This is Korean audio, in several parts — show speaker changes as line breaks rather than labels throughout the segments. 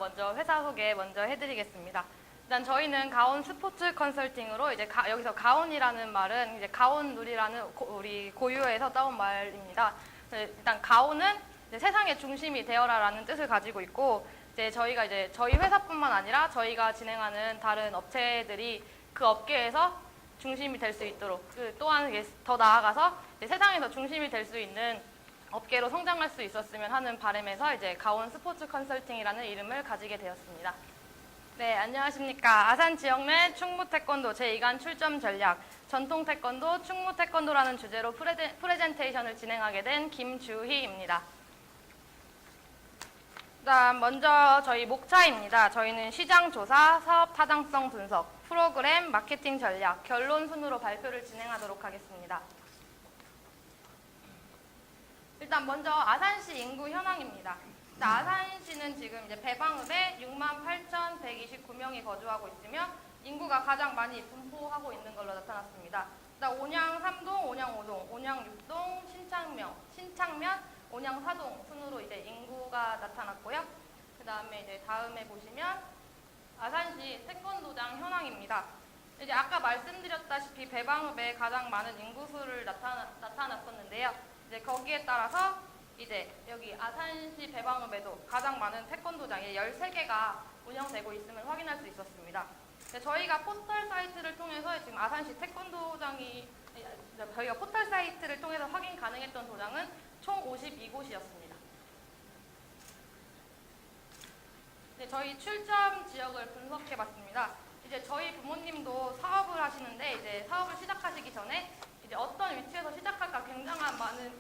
먼저 회사 소개 먼저 해드리겠습니다. 일단 저희는 가온 스포츠 컨설팅으로 이제 여기서 가온이라는 말은 이제 가온룰이라는 우리 고유어에서 따온 말입니다. 일단 가온은 이제 세상의 중심이 되어라라는 뜻을 가지고 있고, 이제 저희가 이제 저희 회사뿐만 아니라 저희가 진행하는 다른 업체들이 그 업계에서 중심이 될 수 있도록, 또한 더 나아가서 세상에서 중심이 될 수 있는 업계로 성장할 수 있었으면 하는 바람에서 이제 가온 스포츠 컨설팅이라는 이름을 가지게 되었습니다. 네, 안녕하십니까. 아산 지역 내 충무 태권도 제2간 출점 전략, 전통 태권도, 충무 태권도라는 주제로 프레젠테이션을 진행하게 된 김주희입니다. 일단 먼저 저희 목차입니다. 저희는 시장 조사, 사업 타당성 분석, 프로그램, 마케팅 전략, 결론 순으로 발표를 진행하도록 하겠습니다. 일단 먼저 아산시 인구 현황입니다. 아산시는 지금 이제 배방읍에 68,129명이 거주하고 있으며 인구가 가장 많이 분포하고 있는 걸로 나타났습니다. 일단 온양 3동, 온양 5동, 온양 6동, 신창면, 온양 4동 순으로 이제 인구가 나타났고요. 그 다음에 이제 다음에 보시면 아산시 태권도장 현황입니다. 이제 아까 말씀드렸다시피 배방읍에 가장 많은 인구수를 나타났었는데요. 이제 거기에 따라서 이제 여기 아산시 배방읍에도 가장 많은 태권도장이 13개가 운영되고 있음을 확인할 수 있었습니다. 저희가 포털 사이트를 통해서 지금 아산시 태권도장이 저희가 포털 사이트를 통해서 확인 가능했던 도장은 총 52곳이었습니다. 네, 저희 출점 지역을 분석해봤습니다. 이제 저희 부모님도 사업을 하시는데 이제 사업을 시작하시기 전에 이제 어떤 위치에서 시작할까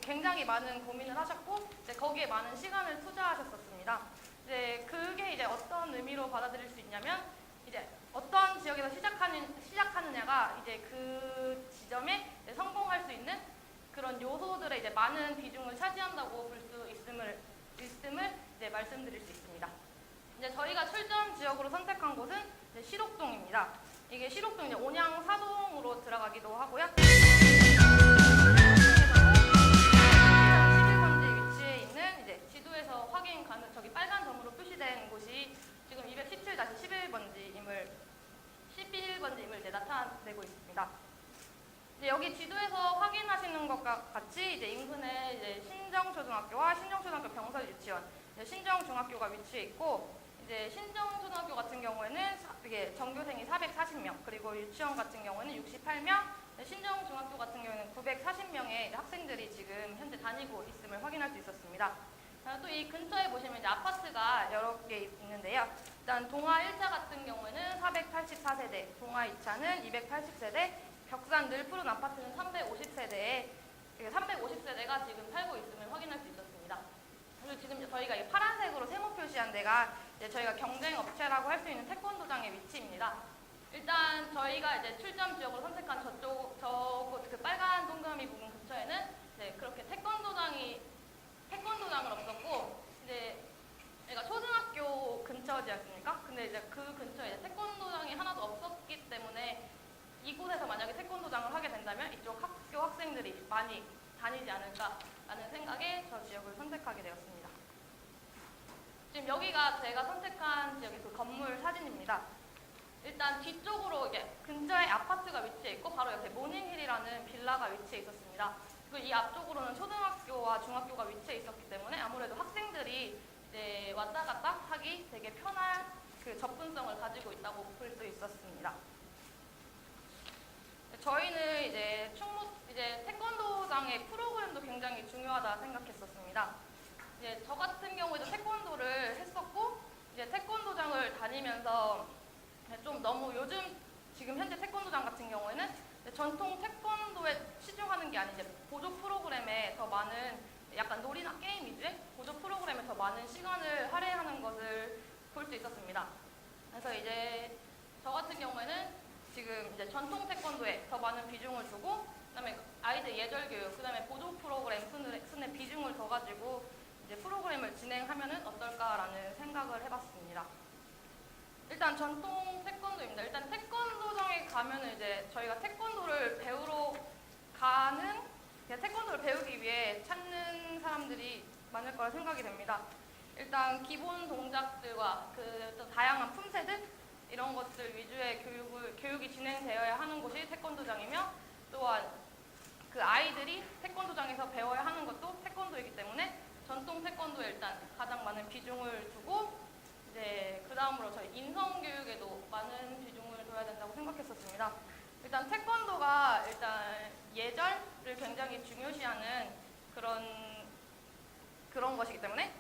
굉장히 많은 고민을 하셨고 이제 거기에 많은 시간을 투자하셨었습니다. 이제 그게 이제 어떤 의미로 받아들일 수 있냐면 이제 어떤 지역에서 시작하느냐가 이제 그 지점에 이제 성공할 수 있는 그런 요소들의 이제 많은 비중을 차지한다고 볼 수 있음을 이제 말씀드릴 수 있습니다. 이제 저희가 출전 지역으로 선택한 곳은 이제 시록동입니다. 이게 시록동 이제 온양 4동으로 들어가기도 하고요. 11번지 위치에 있는 이제 지도에서 확인 가능 저기 빨간 점으로 표시된 곳이 지금 217-11번지임을 이제 나타내고 있습니다. 이제 여기 지도에서 확인하시는 것과 같이 이제 인근에 이제 신정초등학교와 신정초등학교 병설 유치원, 신정중학교가 위치해 있고 이제 신정초등학교 같은 경우에는 이게 전교생이 440명, 그리고 유치원 같은 경우에는 68명, 신정중학교 같은 경우에는 940명의 학생들이 지금 현재 다니고 있음을 확인할 수 있었습니다. 또 이 근처에 보시면 이제 아파트가 여러 개 있는데요. 일단 동아 1차 같은 경우에는 484세대, 동아 2차는 280세대, 벽산 늘 푸른 아파트는 350세대에 350세대가 지금 살고 있음을 확인할 수 있었습니다. 그리고 지금 저희가 이 파란색으로 세모 표시한 데가 이제 저희가 경쟁 업체라고 할 수 있는 태권도장의 위치입니다. 일단 저희가 이제 출점 지역으로 선택한 그 빨간 동그라미 부분 근처에는 이제 그렇게 태권도장은 없었고 이제 저희가 초등학교 근처지 않습니까? 근데 이제 그 근처에 태권도장이 하나도 없었기 때문에 이곳에서 만약에 태권도장을 하게 된다면 이쪽 학교 학생들이 많이 다니지 않을까라는 생각에 저 지역을 선택하게 되었습니다. 지금 여기가 제가 선택한 지역의 그 건물 사진입니다. 일단 뒤쪽으로 이게 근처에 아파트가 위치해 있고 바로 옆에 모닝힐이라는 빌라가 위치해 있었습니다. 그리고 이 앞쪽으로는 초등학교와 중학교가 위치해 있었기 때문에 아무래도 학생들이 이제 왔다 갔다 하기 되게 편한 그 접근성을 가지고 있다고 볼 수 있었습니다. 저희는 이제 태권도장의 프로그램도 굉장히 중요하다 생각했었습니다. 이제 저 같은 경우에도 태권도를 했었고 이제 태권도장을 다니면서 좀 너무 요즘 지금 현재 태권도장 같은 경우에는 전통 태권도에 치중하는 게 아닌 이제 보조 프로그램에 더 많은 약간 놀이나 게임 위주의 보조 프로그램에 더 많은 시간을 할애하는 것을 볼 수 있었습니다. 그래서 이제 저 같은 경우에는 지금 이제 전통 태권도에 더 많은 비중을 두고 그다음에 아이들 예절 교육, 그다음에 보조 프로그램 순에 비중을 더 가지고 이제 프로그램을 진행하면은 어떨까라는 생각을 해봤습니다. 일단 전통 태권도입니다. 일단 태권도장에 가면은 이제 저희가 태권도를 배우기 위해 찾는 사람들이 많을 거라 생각이 됩니다. 일단 기본 동작들과 그 또 다양한 품새들 이런 것들 위주의 교육이 진행되어야 하는 곳이 태권도장이며, 또한 그 아이들이 태권도장에서 배워야 하는 것도 태권도이기 때문에 전통 태권도에 일단 가장 많은 비중을 두고, 이제 그 다음으로 저희 인성 교육에도 많은 비중을 둬야 된다고 생각했었습니다. 일단 태권도가 일단 예절을 굉장히 중요시하는 그런 것이기 때문에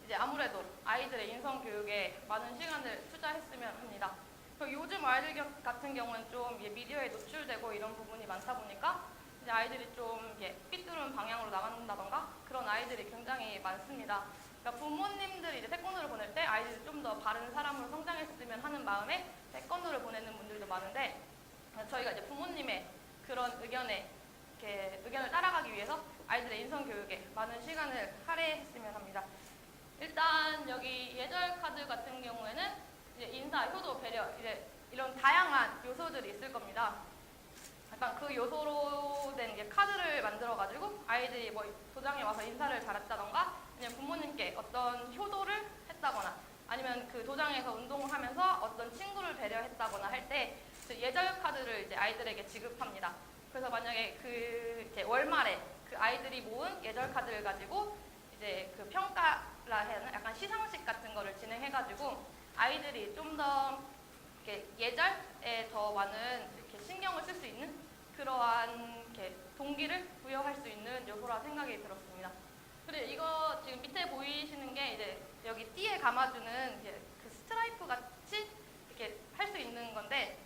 이제 아무래도 아이들의 인성 교육에 많은 시간을 투자했으면 합니다. 요즘 아이들 같은 경우는 좀 미디어에 노출되고 이런 부분이 많다 보니까 이제 아이들이 좀 삐뚤은 방향으로 나간다던가 그런 아이들이 굉장히 많습니다. 그러니까 부모님들이 이제 태권도를 보낼 때 아이들이 좀 더 바른 사람으로 성장했으면 하는 마음에 태권도를 보내는 분들도 많은데, 저희가 이제 부모님의 그런 의견을 따라가기 위해서 아이들의 인성 교육에 많은 시간을 할애했으면 합니다. 일단 여기 예절 카드 같은 경우에는 이제 인사, 효도, 배려 이런 다양한 요소들이 있을 겁니다. 약간 그 요소로 된 이제 카드를 만들어가지고 아이들이 뭐 도장에 와서 인사를 잘했다던가, 아니면 부모님께 어떤 효도를 했다거나, 아니면 그 도장에서 운동을 하면서 어떤 친구를 배려했다거나 할 때 예절 카드를 이제 아이들에게 지급합니다. 그래서 만약에 그 이제 월말에 그 아이들이 모은 예절 카드를 가지고 이제 그 평가라 해야 하나? 약간 시상식 같은 거를 진행해가지고 아이들이 좀 더 예절에 더 많은 이렇게 신경을 쓸 수 있는 그러한 동기를 부여할 수 있는 요소라 생각이 들었습니다. 그리고 이거 지금 밑에 보이시는 게 이제 여기 띠에 감아주는 이제 그 스트라이프 같이 이렇게 할 수 있는 건데,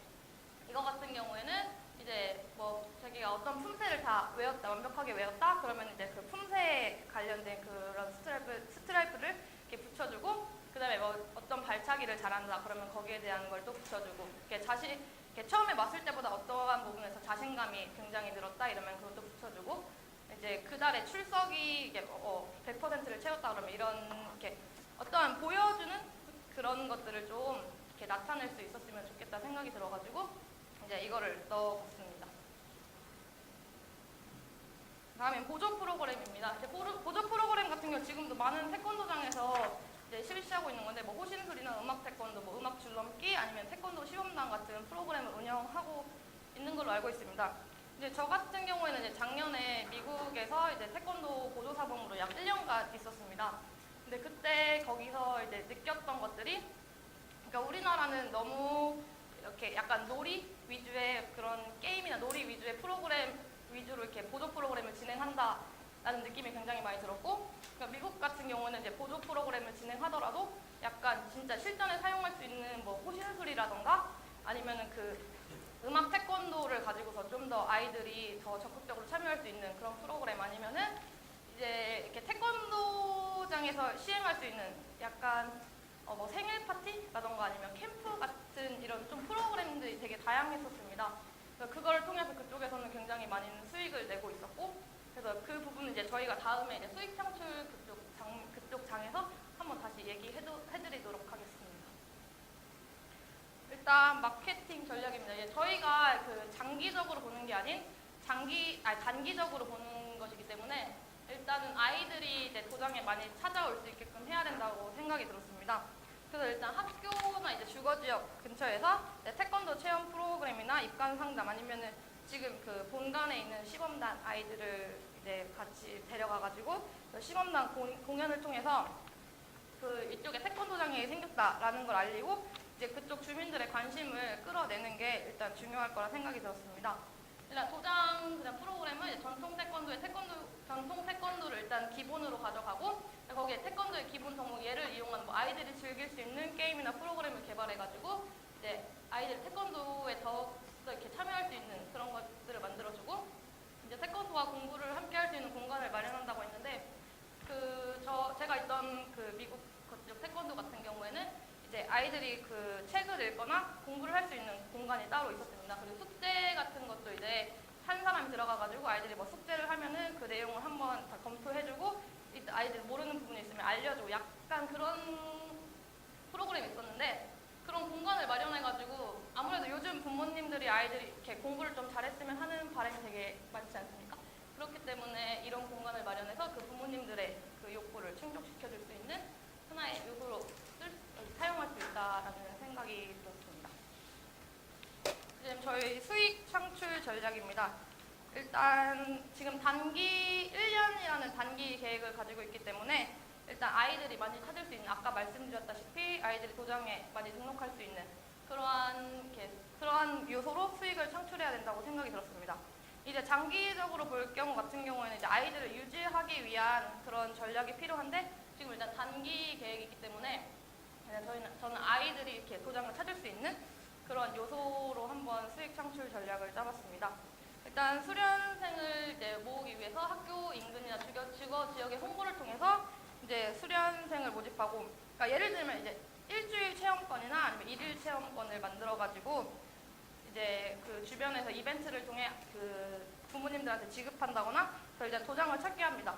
이거 같은 경우에는 이제 뭐 자기가 어떤 품새를 다 외웠다, 완벽하게 외웠다 그러면 이제 그 품새에 관련된 그런 스트라이프를 이렇게 붙여주고, 그 다음에 뭐 어떤 발차기를 잘한다 그러면 거기에 대한 걸 또 붙여주고, 이렇게 처음에 왔을 때보다 어떠한 부분에서 자신감이 굉장히 늘었다 이러면 그것도 붙여주고, 이제 그달의 출석이 100%를 채웠다 그러면 이렇게 어떠한 보여주는 그런 것들을 좀 이렇게 나타낼 수 있었으면 좋겠다 생각이 들어가지고 이제 이거를 넣어봤습니다. 다음엔 보조 프로그램입니다. 이제 보조 프로그램 같은 경우 지금도 많은 태권도장에서 이제 실시하고 있는 건데, 뭐 호신술이나 음악 태권도, 뭐 음악 줄넘기, 아니면 태권도 시범단 같은 프로그램을 운영하고 있는 걸로 알고 있습니다. 이제 저 같은 경우에는 이제 작년에 미국에서 이제 태권도 보조 사범으로 약 1년간 있었습니다. 근데 그때 거기서 이제 느꼈던 것들이, 그러니까 우리나라는 너무 이렇게 약간 놀이 위주의 그런 게임이나 놀이 위주의 프로그램 위주로 이렇게 보조 프로그램을 진행한다라는 느낌이 굉장히 많이 들었고, 그러니까 미국 같은 경우는 이제 보조 프로그램을 진행하더라도 약간 진짜 실전에 사용할 수 있는 뭐 호신술이라던가 아니면은 그 음악 태권도를 가지고서 좀 더 아이들이 더 적극적으로 참여할 수 있는 그런 프로그램, 아니면은 이제 이렇게 태권도장에서 시행할 수 있는 약간 뭐 생일 파티라던가 아니면 캠프 같은 이런 좀 프로그램들이 되게 다양했었습니다. 그래서 그걸 통해서 그쪽에서는 굉장히 많은 수익을 내고 있었고, 그래서 그 부분은 이제 저희가 다음에 이제 수익 창출 그쪽 장에서 한번 다시 얘기해드리도록 하겠습니다. 일단 마케팅 전략입니다. 저희가 그 장기적으로 보는 게 아닌 단기적으로 보는 것이기 때문에 일단은 아이들이 이제 도장에 많이 찾아올 수 있게끔 해야 된다고 생각이 들었습니다. 그래서 일단 학교나 이제 주거 지역 근처에서 태권도 체험 프로그램이나 입관 상담, 아니면은 지금 그 본관에 있는 시범단 아이들을 이제 같이 데려가가지고 시범단 공연을 통해서 그 이쪽에 태권도장이 생겼다라는 걸 알리고 이제 그쪽 주민들의 관심을 끌어내는 게 일단 중요할 거라 생각이 들었습니다. 일단 도장 그냥 프로그램은 이제 전통 태권도를 일단 기본으로 가져가고, 거기에 태권도의 기본 종목 예를 이용한 뭐 아이들이 즐길 수 있는 게임이나 프로그램을 개발해가지고 이제 아이들 태권도에 더 이렇게 참여할 수 있는 그런 것들을 만들어주고, 이제 태권도와 공부를 함께 할 수 있는 공간을 마련한다고 했는데, 제가 있던 그 미국 그쪽 태권도 같은 경우에는 이제 아이들이 그 책을 읽거나 공부를 할 수 있는 공간이 따로 있었습니다. 그리고 숙제 같은 것도 이제 한 사람이 들어가가지고 아이들이 뭐 숙제를 하면은 그 내용을 한번 다 검토해주고 아이들 모르는 부분이 있으면 알려주고 약간 그런 프로그램이 있었는데, 그런 공간을 마련해가지고 아무래도 요즘 부모님들이 아이들이 이렇게 공부를 좀 잘했으면 하는 바람이 되게 많지 않습니까? 그렇기 때문에 이런 공간을 마련해서 그 부모님들의 그 욕구를 충족시켜줄 수 있는 하나의 있습니다. 일단 지금 단기 1년이라는 단기 계획을 가지고 있기 때문에 일단 아이들이 많이 찾을 수 있는, 아까 말씀드렸다시피 아이들이 도장에 많이 등록할 수 있는 그러한 요소로 수익을 창출해야 된다고 생각이 들었습니다. 이제 장기적으로 볼 경우 같은 경우에는 이제 아이들을 유지하기 위한 그런 전략이 필요한데, 지금 일단 단기 계획이기 때문에 저는 아이들이 이렇게 도장을 찾을 수 있는 그런 요소로 한번 수익 창출 전략을 짜봤습니다. 일단 수련생을 이제 모으기 위해서 학교 인근이나 주거 지역의 홍보를 통해서 이제 수련생을 모집하고, 그러니까 예를 들면 이제 일주일 체험권이나 아니면 일일 체험권을 만들어가지고 이제 그 주변에서 이벤트를 통해 그 부모님들한테 지급한다거나 그래서 이제 도장을 찾게 합니다.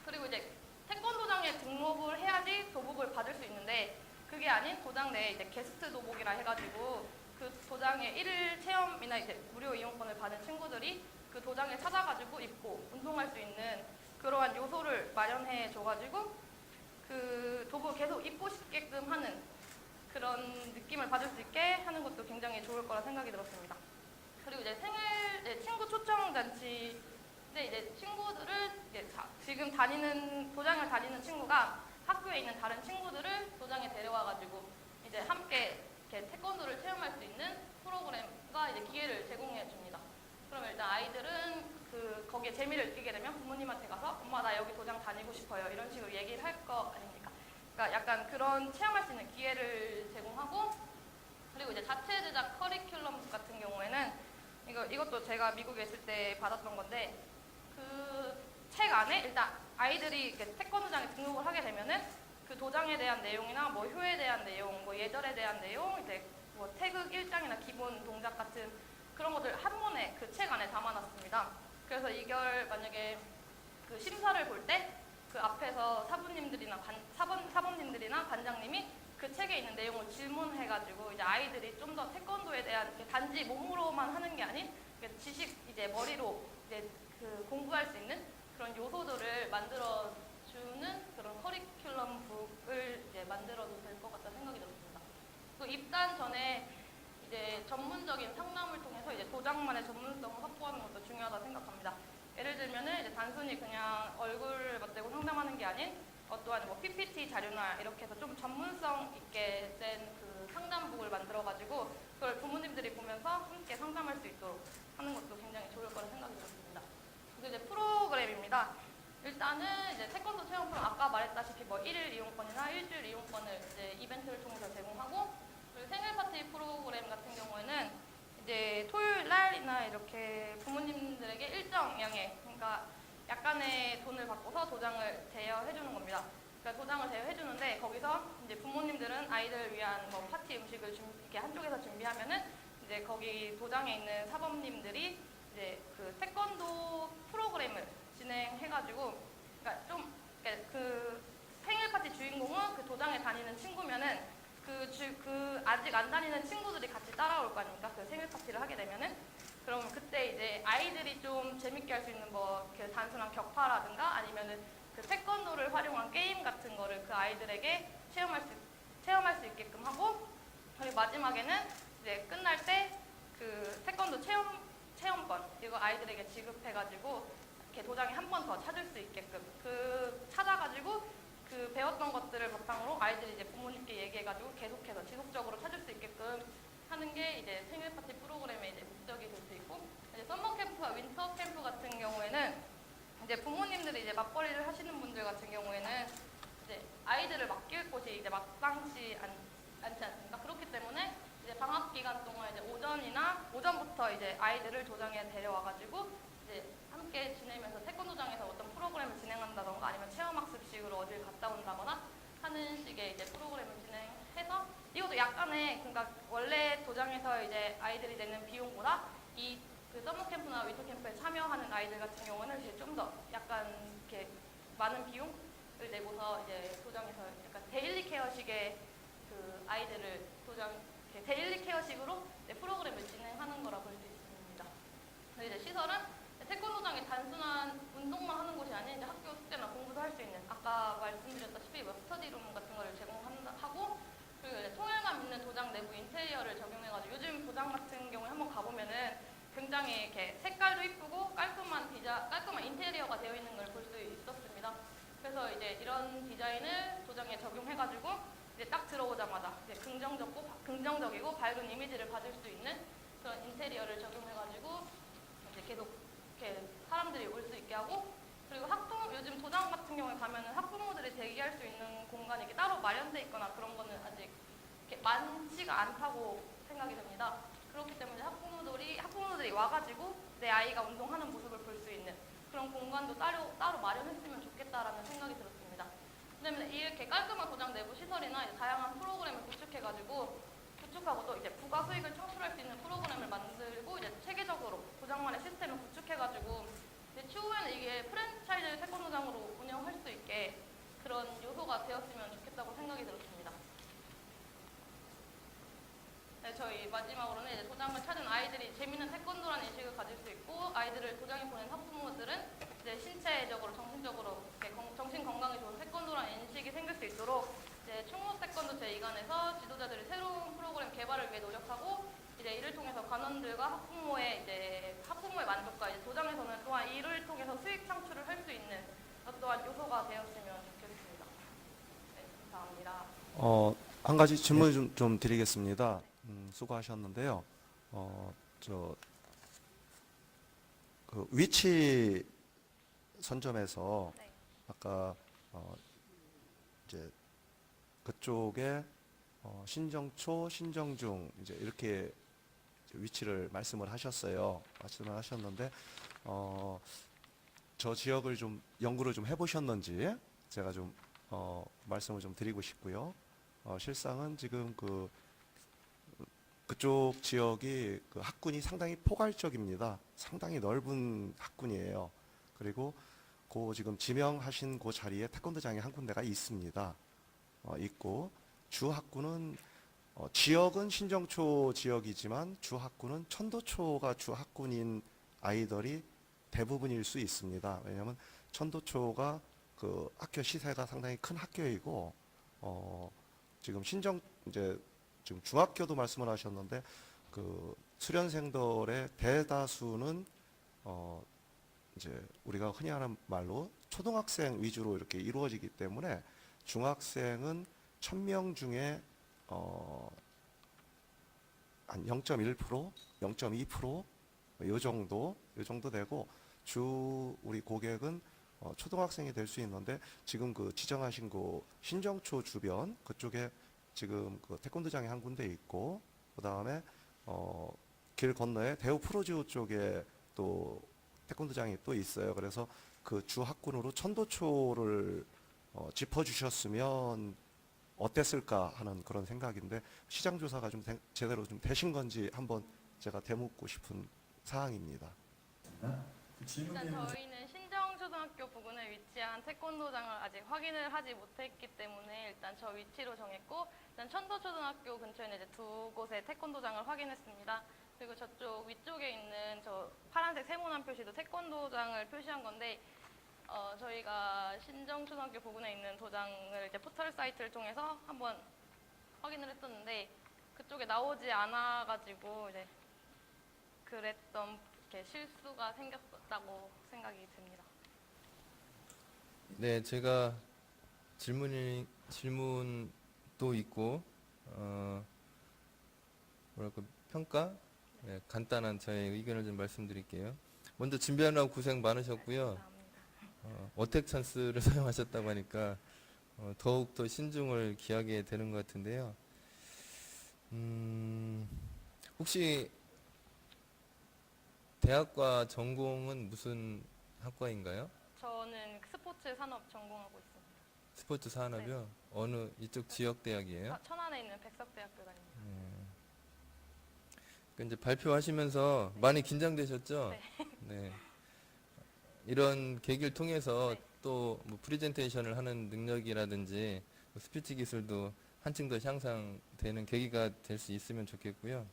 그리고 이제 태권도장에 등록을 해야지 도복을 받을 수 있는데, 그게 아닌 도장 내에 이제 게스트 도복이라 해가지고 그 도장에 일일 체험이나 이제 무료 이용권을 받은 친구들이 그 도장에 찾아가지고 입고 운동할 수 있는 그러한 요소를 마련해 줘가지고 그 도복을 계속 입고 싶게끔 하는 그런 느낌을 받을 수 있게 하는 것도 굉장히 좋을 거라 생각이 들었습니다. 그리고 이제 친구 초청 잔치, 근데 이제 친구들을 지금 도장을 다니는 친구가 학교에 있는 다른 친구들을 도장에 데려와가지고 이제 함께 이렇게 태권도를 체험할 수 있는 프로그램과 이제 기회를 제공해 줍니다. 그러면 일단 아이들은 거기에 재미를 느끼게 되면 부모님한테 가서 엄마 나 여기 도장 다니고 싶어요 이런 식으로 얘기를 할 거 아닙니까? 그러니까 약간 그런 체험할 수 있는 기회를 제공하고, 그리고 이제 자체 제작 커리큘럼 같은 경우에는 이것도 제가 미국에 있을 때 받았던 건데, 그 책 안에 일단 아이들이 태권도장에 등록을 하게 되면은 그 도장에 대한 내용이나 뭐 효에 대한 내용, 뭐 예절에 대한 내용, 이제 뭐 태극 일장이나 기본 동작 같은 그런 것들 한 번에 그 책 안에 담아놨습니다. 그래서 이걸 만약에 그 심사를 볼 때 그 앞에서 사부님들이나 사범님들이나 관장님이 그 책에 있는 내용을 질문해가지고 이제 아이들이 좀 더 태권도에 대한 단지 몸으로만 하는 게 아닌 지식 이제 머리로 이제 그 공부할 수 있는 그런 요소들을 만들어주는 그런 커리큘럼북을 이제 만들어도 될 것 같다 생각이 들었습니다. 그 입단 전에 이제 전문적인 상담을 통해서 이제 도장만의 전문성을 확보하는 것도 중요하다 생각합니다. 예를 들면은 이제 단순히 그냥 얼굴을 맞대고 상담하는 게 아닌 어떠한 뭐 PPT 자료나 이렇게 해서 좀 전문성 있게 된 그 상담북을 만들어가지고 그걸 부모님들이 보면서 함께 상담할 수 있도록 하는 것도 굉장히 좋을 거라 생각이 들었습니다. 그리고 이제 프로그램입니다. 일단은 이제 태권도 체험 프로그램 아까 말했다시피 뭐 일일 이용권이나 일주일 이용권을 이제 이벤트를 통해서 제공하고, 그리고 생일 파티 프로그램 같은 경우에는 이제 토요일 날이나 이렇게 부모님들에게 일정량의, 그러니까 약간의 돈을 받고서 도장을 대여해 주는 겁니다. 그러니까 도장을 대여해 주는데 거기서 이제 부모님들은 아이들을 위한 뭐 파티 음식을 이렇게 한쪽에서 준비하면은 이제 거기 도장에 있는 사범님들이 이제 그 태권도 프로그램을 진행해가지고, 그러니까 좀 그 생일 파티 주인공은 그 도장에 다니는 친구면은 그 아직 안 다니는 친구들이 같이 따라올 거 아닙니까? 그 생일 파티를 하게 되면은. 그럼 그때 이제 아이들이 좀 재밌게 할 수 있는 뭐 그 단순한 격파라든가 아니면은 그 태권도를 활용한 게임 같은 거를 그 아이들에게 체험할 수 있게끔 하고, 그리고 마지막에는 이제 끝날 때 그 태권도 체험권 이거 아이들에게 지급해가지고 이렇게 도장에 한 번 더 찾을 수 있게끔 찾아가지고 그 배웠던 것들을 바탕으로 아이들이 이제 부모님께 얘기해가지고 계속해서 지속적으로 찾을 수 있게끔 하는 게 이제 생일 파티 프로그램의 이제 목적이 될 수 있고, 이제 서머 캠프와 윈터 캠프 같은 경우에는 이제 부모님들이 이제 맞벌이를 하시는 분들 같은 경우에는 이제 아이들을 맡길 곳이 이제 마땅치 않지 않습니까? 그렇기 때문에 이제 방학 기간 동안 이제 오전부터 이제 아이들을 도장에 데려와가지고 이제 함께 지내면서 태권도장에서 어떤 프로그램을 진행한다던가 아니면 체험학습식으로 어딜 갔다 온다거나 하는 식의 이제 프로그램을 진행해서, 이것도 약간의 그러니까 원래 도장에서 이제 아이들이 내는 비용보다 그 서머 캠프나 윈터 캠프에 참여하는 아이들 같은 경우는 이제 좀 더 약간 이렇게 많은 비용을 내고서 이제 도장에서 약간 데일리 케어식의 그 아이들을 데일리 케어식으로 프로그램을 진행하는 거라 볼 수 있습니다. 그리고 이제 시설은 태권도장이 단순한 운동만 하는 곳이 아닌 이제 학교 숙제나 공부도 할 수 있는, 아까 말씀드렸다시피 뭐 스터디룸 같은 거를 제공하고, 그리고 이제 통일감 있는 도장 내부 인테리어를 적용해가지고 요즘 도장 같은 경우에 한번 가보면은 굉장히 이렇게 색깔도 이쁘고 깔끔한 인테리어가 되어 있는 걸 볼 수 있었습니다. 그래서 이제 이런 디자인을 도장에 적용해가지고 이제 딱 들어오자마자 이제 긍정적이고 밝은 이미지를 받을 수 있는 그런 인테리어를 적용해가지고 이제 계속 이렇게 사람들이 올 수 있게 하고, 그리고 요즘 도장 같은 경우에 가면은 학부모들이 대기할 수 있는 공간이 이렇게 따로 마련돼 있거나 그런 거는 아직 이렇게 많지가 않다고 생각이 듭니다. 그렇기 때문에 학부모들이 와가지고 내 아이가 운동하는 모습을 볼 수 있는 그런 공간도 따로 마련했으면 좋겠다라는 생각이 들었습니다. 왜냐면 이렇게 깔끔한 도장 내부 시설이나 이제 다양한 프로그램을 구축하고 또 이제 부가 수익을 창출할 수 있는 프로그램을 만들고 이제 체계적으로 도장만의 시스템을 구축해가지고 이제 추후에는 이게 프랜차이즈 태권도장으로 운영할 수 있게 그런 요소가 되었으면 좋겠다고 생각이 들었습니다. 네, 저희 마지막으로는 이제 도장을 찾은 아이들이 재밌는 태권도라는 인식을 가질 수 있고, 아이들을 도장에 보낸 학부모들은 이제 신체적으로, 정신적으로 정신 건강에 좋은 태권도라는 인식이 생길 수 있도록 이제 충무 태권도 제2관에서 지도자들이 새로운 프로그램 개발을 위해 노력하고, 이제 이를 통해서 관원들과 학부모의 만족과 이제 도장에서는 또한 이를 통해서 수익 창출을 할 수 있는 어떠한 요소가 되었으면 좋겠습니다. 네, 감사합니다.
한 가지 질문 좀 드리겠습니다. 수고하셨는데요. 그 위치 선점에서
네.
아까 이제 그쪽에 신정초, 신정중 이제 이렇게 위치를 말씀을 하셨는데 저 지역을 좀 연구를 좀 해보셨는지 제가 좀 말씀을 좀 드리고 싶고요. 실상은 지금 그쪽 지역이 그 학군이 상당히 포괄적입니다. 상당히 넓은 학군이에요. 그리고 지금 지명하신 그 자리에 태권도장이 한 군데가 있습니다. 있고 주 학군은 지역은 신정초 지역이지만 주 학군은 천도초가 주 학군인 아이들이 대부분일 수 있습니다. 왜냐하면 천도초가 그 학교 시세가 상당히 큰 학교이고 지금 지금 중학교도 말씀을 하셨는데 그 수련생들의 대다수는 이제 우리가 흔히 하는 말로 초등학생 위주로 이렇게 이루어지기 때문에 중학생은 1000명 중에 한 0.1%, 0.2% 요 정도 되고 우리 고객은 초등학생이 될 수 있는데 지금 그 지정하신 그 신정초 주변 그쪽에 지금 그 태권도장이 한 군데 있고 그다음에 길 건너에 대우 프로지오 쪽에 또 태권도장이 또 있어요. 그래서 그 주 학군으로 천도초를 짚어주셨으면 어땠을까 하는 그런 생각인데 시장 조사가 좀 제대로 좀 되신 건지 한번 제가 되묻고 싶은 사항입니다.
일단 저희는 신정초등학교 부근에 위치한 태권도장을 아직 확인을 하지 못했기 때문에 일단 저 위치로 정했고, 일단 천도초등학교 근처에는 이제 두 곳의 태권도장을 확인했습니다. 그리고 저쪽 위쪽에 있는 저 파란색 세모난 표시도 태권도장을 표시한 건데, 저희가 신정초등학교 부근에 있는 도장을 이제 포털 사이트를 통해서 한번 확인을 했었는데 그쪽에 나오지 않아가지고 이제 그랬던 이렇게 실수가 생겼다고 생각이 듭니다.
네, 제가 질문도 있고 뭐랄까 평가? 네, 간단한 저의 의견을 좀 말씀드릴게요. 먼저 준비하느라고 고생 많으셨고요. 어택 찬스를 사용하셨다고 하니까 더욱 더 신중을 기하게 되는 것 같은데요. 혹시 대학과 전공은 무슨 학과인가요?
저는 스포츠 산업 전공하고 있습니다.
스포츠 산업이요? 어느 이쪽 지역 대학이에요?
천안에 있는 백석대학교 다닙니다.
이제 발표하시면서 많이 긴장되셨죠? 네. 이런 계기를 통해서 또 뭐 프레젠테이션을 하는 능력이라든지 스피치 기술도 한층 더 향상되는 계기가 될 수 있으면 좋겠고요.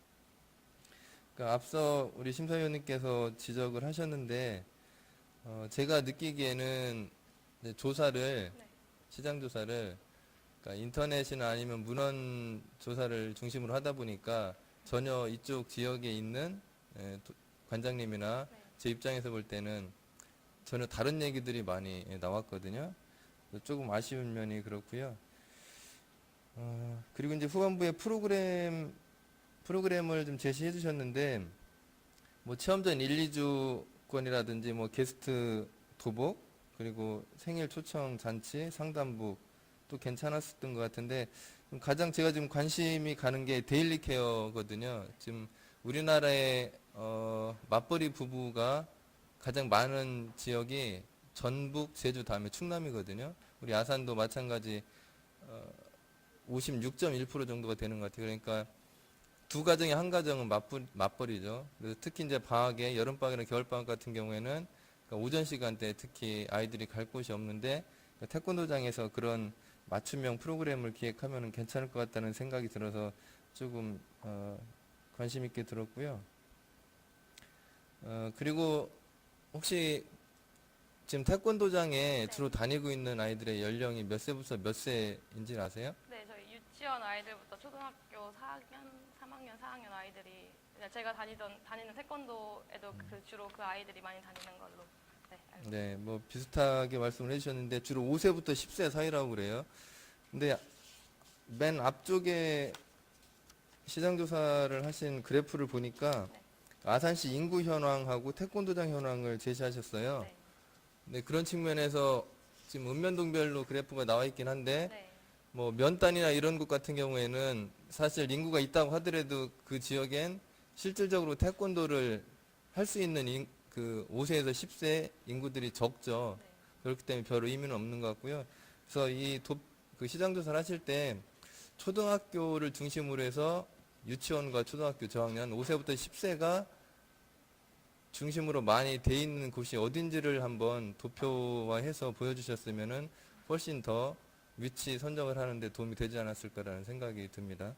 그러니까 앞서 우리 심사위원님께서 지적을 하셨는데 제가 느끼기에는 시장 조사를 그러니까 인터넷이나 아니면 문헌 조사를 중심으로 하다 보니까 전혀 이쪽 지역에 있는 관장님이나
네.
제 입장에서 볼 때는 전혀 다른 얘기들이 많이 나왔거든요. 그래서 조금 아쉬운 면이 그렇고요. 그리고 이제 후반부에 프로그램을 좀 제시해 주셨는데, 뭐 체험전 1, 2주권이라든지 뭐 게스트 도복, 그리고 생일 초청 잔치, 상담북 또 괜찮았었던 것 같은데, 가장 제가 지금 관심이 가는 게 데일리 케어거든요. 지금 우리나라의 맞벌이 부부가 가장 많은 지역이 전북, 제주 다음에 충남이거든요. 우리 아산도 마찬가지 56.1% 정도가 되는 것 같아요. 그러니까 두 가정에 한 가정은 맞벌이죠. 그래서 특히 이제 방학에 여름방학이나 겨울방학 같은 경우에는 그러니까 오전 시간대에 특히 아이들이 갈 곳이 없는데 그러니까 태권도장에서 그런 맞춤형 프로그램을 기획하면 괜찮을 것 같다는 생각이 들어서 조금 관심 있게 들었고요. 그리고 혹시 지금 태권도장에 주로 다니고 있는 아이들의 연령이 몇 세부터 몇 세인지 아세요?
네, 저희 유치원 아이들부터 초등학교 4학년, 3학년, 4학년 아이들이 그냥 제가 다니는 태권도에도 주로 그 아이들이 많이 다니는 걸로 네, 알고 있습니다.
네, 뭐 비슷하게 말씀을 해주셨는데 주로 5세부터 10세 사이라고 그래요. 근데 맨 앞쪽에 시장조사를 하신 그래프를 보니까
네.
아산시 인구 현황하고 태권도장 현황을 제시하셨어요.
네.
네, 그런 측면에서 지금 읍면동별로 그래프가 나와 있긴 한데
네.
뭐 면단이나 이런 곳 같은 경우에는 사실 인구가 있다고 하더라도 그 지역엔 실질적으로 태권도를 할 수 있는 그 5세에서 10세 인구들이 적죠.
네.
그렇기 때문에 별 의미는 없는 것 같고요. 그래서 그 시장조사를 하실 때 초등학교를 중심으로 해서 유치원과 초등학교 저학년 5세부터 10세가 중심으로 많이 돼 있는 곳이 어딘지를 한번 도표화해서 보여주셨으면은 훨씬 더 위치 선정을 하는데 도움이 되지 않았을까라는 생각이 듭니다.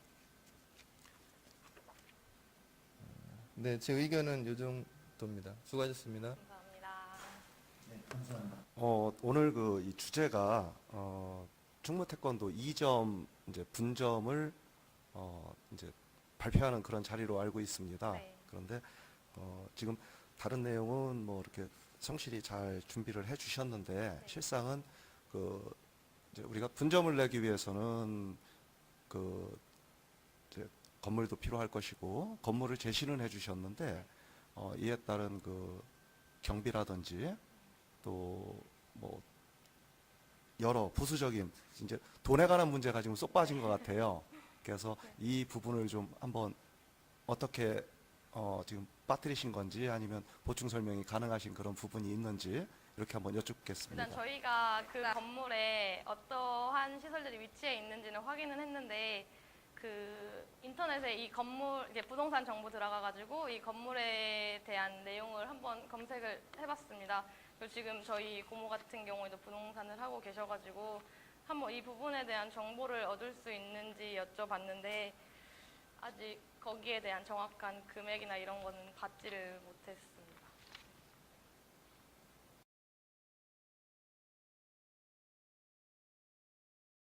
네, 제 의견은 요 정도입니다. 수고하셨습니다.
감사합니다.
오늘 이 주제가 충무 태권도 2점 이제 분점을 이제 발표하는 그런 자리로 알고 있습니다.
네.
그런데 지금 다른 내용은 뭐 이렇게 성실히 잘 준비를 해주셨는데
네.
실상은 이제 우리가 분점을 내기 위해서는 이제 건물도 필요할 것이고 건물을 제시는 해주셨는데 이에 따른 경비라든지 또 뭐 여러 부수적인 이제 돈에 관한 문제가 지금 쏙 빠진 것 같아요. 그래서 이 부분을 좀 한번 어떻게 지금 빠뜨리신 건지 아니면 보충 설명이 가능하신 그런 부분이 있는지 이렇게 한번 여쭙겠습니다.
일단 저희가 그 건물에 어떠한 시설들이 위치해 있는지는 확인은 했는데 그 인터넷에 이 건물 이제 부동산 정보 들어가가지고 이 건물에 대한 내용을 한번 검색을 해봤습니다. 그리고 지금 저희 고모 같은 경우에도 부동산을 하고 계셔가지고 한번 이 부분에 대한 정보를 얻을 수 있는지 여쭤봤는데 아직 거기에 대한 정확한 금액이나 이런 거는 받지를 못했습니다.